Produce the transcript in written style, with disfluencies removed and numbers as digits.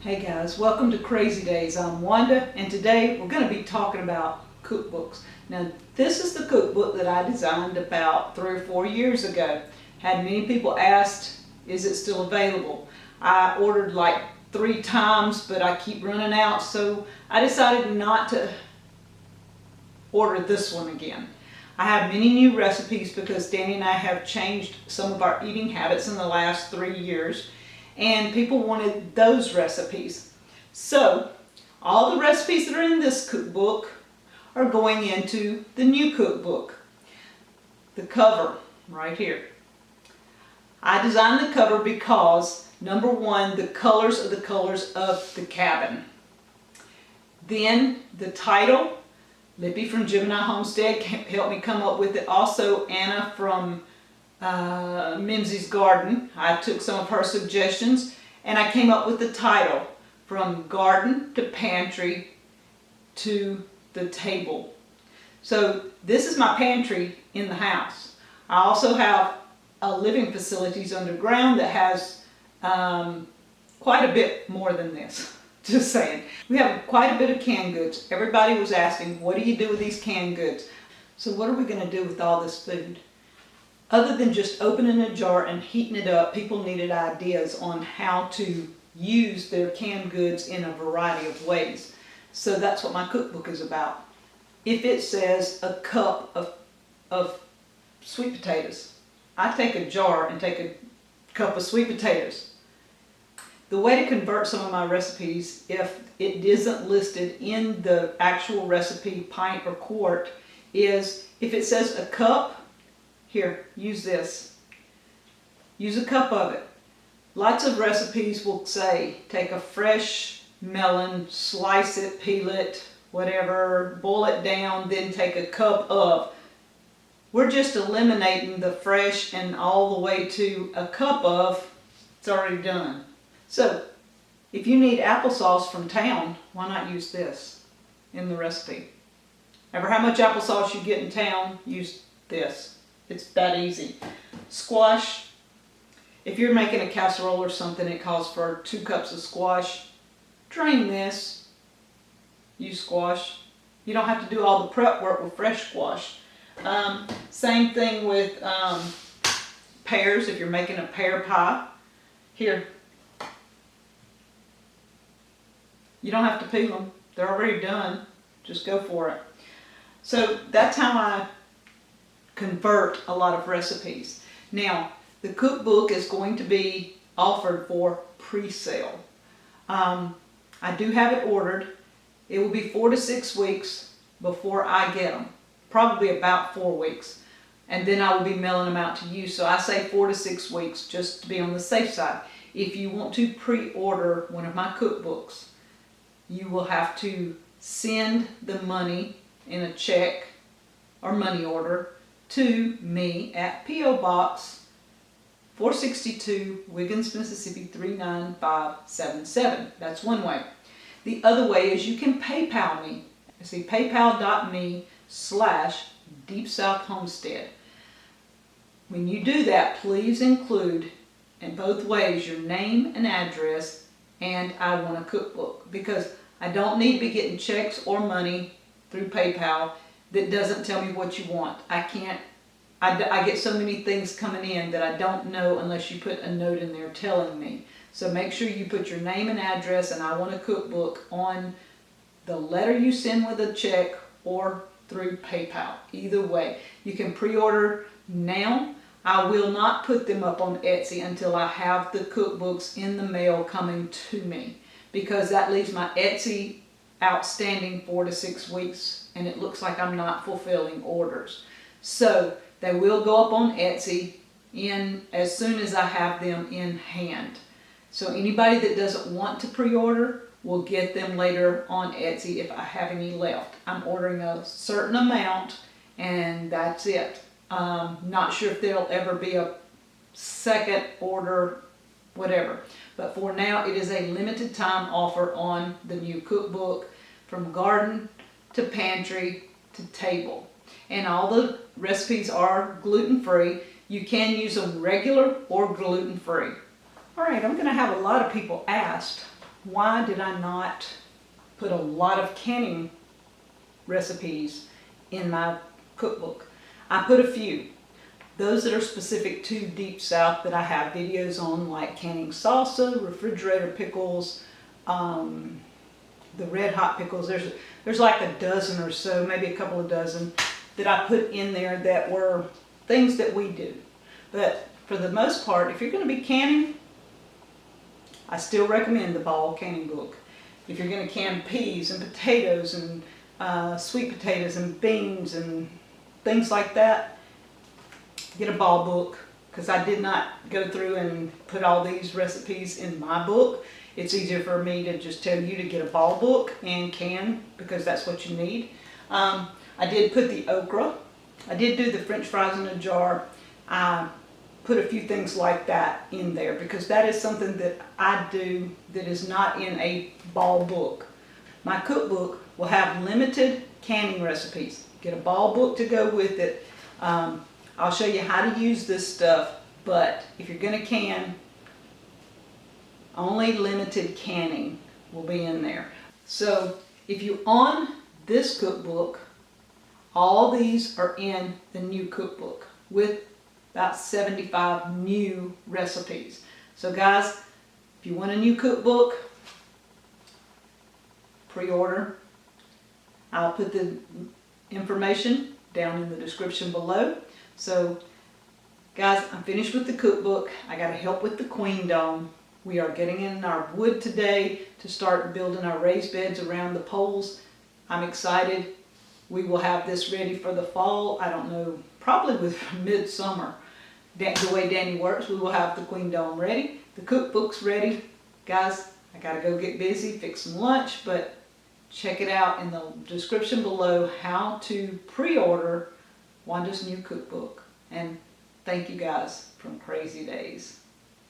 Hey guys, welcome to Crazy Days. I'm Wanda, and today we're going to be talking about cookbooks. Now, this is the cookbook that I designed about 3 or 4 years ago. Had many people asked, is it still available? I ordered like 3 times, but I keep running out, so I decided not to order this one again. I have many new recipes because Danny and I have changed some of our eating habits in the last 3 years. And people wanted those recipes. So all the recipes that are in this cookbook are going into the new cookbook. The cover right here. I designed the cover because number one, the colors are the colors of the cabin. Then the title, Lippy from Gemini Homestead helped me come up with it. Also Anna from Mimsy's Garden. I took some of her suggestions and I came up with the title, From Garden to Pantry to the Table. So this is my pantry in the house. I also have a living facilities underground that has quite a bit more than this. Just saying. We have quite a bit of canned goods. Everybody was asking, what do you do with these canned goods? So what are we going to do with all this food? Other than just opening a jar and heating it up, people needed ideas on how to use their canned goods in a variety of ways. So that's what my cookbook is about. If it says a cup of sweet potatoes, I take a jar and take a cup of sweet potatoes. The way to convert some of my recipes, if it isn't listed in the actual recipe, pint or quart, is if it says a cup, here, use this. Use a cup of it. Lots of recipes will say, take a fresh melon, slice it, peel it, whatever, boil it down, then take a cup of. We're just eliminating the fresh and all the way to a cup of, it's already done. So, if you need applesauce from town, why not use this in the recipe? Ever how much applesauce you get in town, use this. It's that easy. Squash. If you're making a casserole or something, it calls for 2 cups of squash. Drain this. Use squash. You don't have to do all the prep work with fresh squash. Same thing with pears. If you're making a pear pie. Here. You don't have to peel them. They're already done. Just go for it. So that's how I convert a lot of recipes. Now, the cookbook is going to be offered for pre-sale. I do have it ordered. It will be 4 to 6 weeks before I get them. Probably about 4 weeks. And then I will be mailing them out to you. So I say 4 to 6 weeks just to be on the safe side. If you want to pre-order one of my cookbooks, you will have to send the money in a check or money order to me at P.O. Box 462, Wiggins, Mississippi 39577. That's one way. The other way is you can PayPal me. See, paypal.me/Deep South Homestead. When you do that, please include in both ways your name and address and I want a cookbook, because I don't need to be getting checks or money through PayPal that doesn't tell me what you want. I get so many things coming in that I don't know unless you put a note in there telling me. So make sure you put your name and address and I want a cookbook on the letter you send with a check or through PayPal. Either way. You can pre-order now. I will not put them up on Etsy until I have the cookbooks in the mail coming to me, because that leaves my Etsy outstanding 4 to 6 weeks and it looks like I'm not fulfilling orders. So they will go up on Etsy as soon as I have them in hand. So anybody that doesn't want to pre-order will get them later on Etsy if I have any left. I'm ordering a certain amount and that's it. Not sure if there'll ever be a second order, whatever. But for now, it is a limited time offer on the new cookbook, From Garden to Pantry to Table. And all the recipes are gluten-free. You can use them regular or gluten-free. All right, I'm going to have a lot of people ask, why did I not put a lot of canning recipes in my cookbook? I put a few. Those that are specific to Deep South that I have videos on, like canning salsa, refrigerator pickles, the red hot pickles. There's like a dozen or so, maybe a couple of dozen that I put in there that were things that we do. But for the most part, if you're going to be canning, I still recommend the Ball canning book. If you're going to can peas and potatoes and sweet potatoes and beans and things like that, get a Ball book, because I did not go through and put all these recipes in my book. It's easier for me to just tell you to get a Ball book and can, because that's what you need. I did put the okra. I did do the French fries in a jar. I put a few things like that in there because that is something that I do that is not in a Ball book. My cookbook will have limited canning recipes. Get a Ball book to go with it. I'll show you how to use this stuff, but if you're going to can, only limited canning will be in there. So if you on this cookbook, all these are in the new cookbook with about 75 new recipes. So guys, if you want a new cookbook, pre-order. I'll put the information down in the description below. So guys, I'm finished with the cookbook. I got to help with the queen dome. We are getting in our wood today to start building our raised beds around the poles. I'm excited. We will have this ready for the fall. I don't know, probably with midsummer. The way Danny works, we will have the queen dome ready. The cookbook's ready. Guys, I gotta go get busy, fix some lunch, but check it out in the description below how to pre-order Wanda's new cookbook. And thank you guys from Crazy Days.